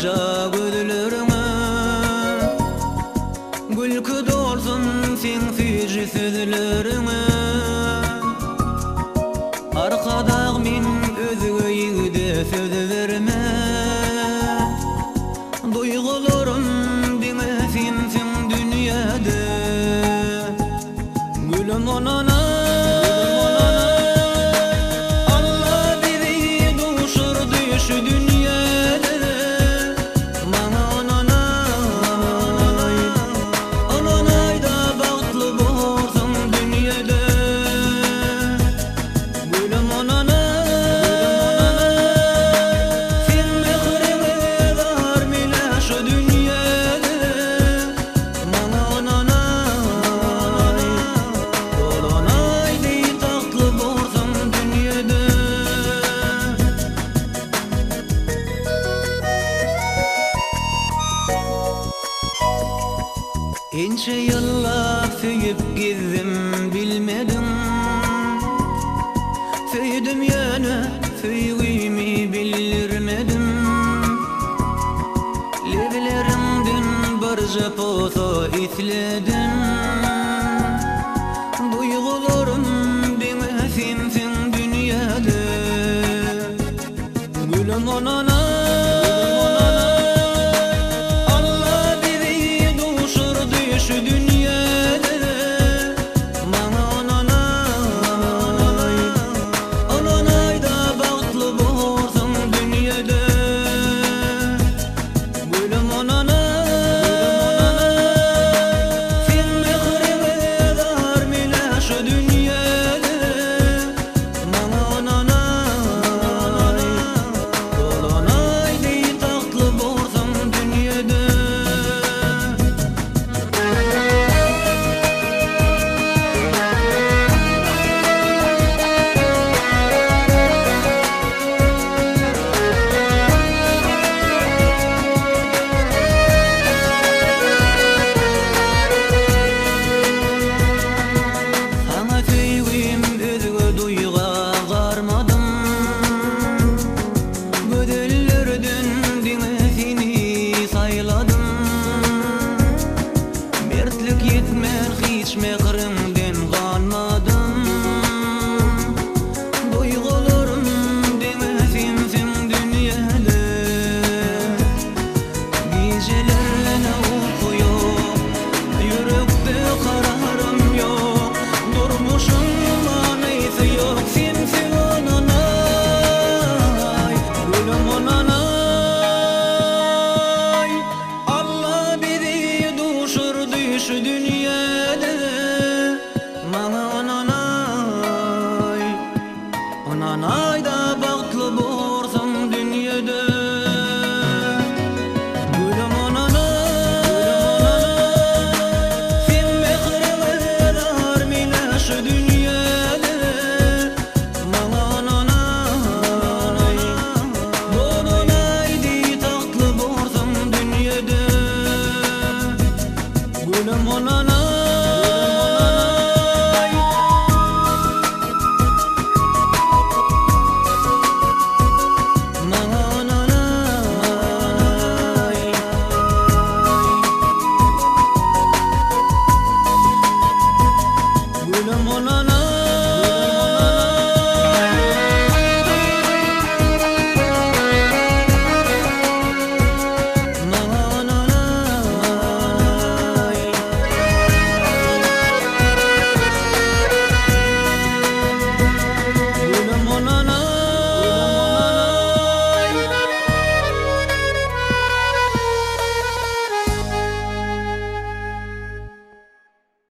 barca gözlerine. Gülkü dolsun sinfici sözlerine. Arkadak min özüge yigide söz verme. Duygularım dinlesinsin dünyada. Gülüm onana Allah bizi duşurdu şu dünyada. Bana onanayda baktlı bolsun dünyada. Gülüm onana sen mehrini vermile şu dünyada. Bana dolanaydı tatlı bolsun dünyada. Ençe yıllar söyüp gizdim bilmedim. Söyüdüm yana söyleyimi bilirmedim. Levlerimden barca posa isledim.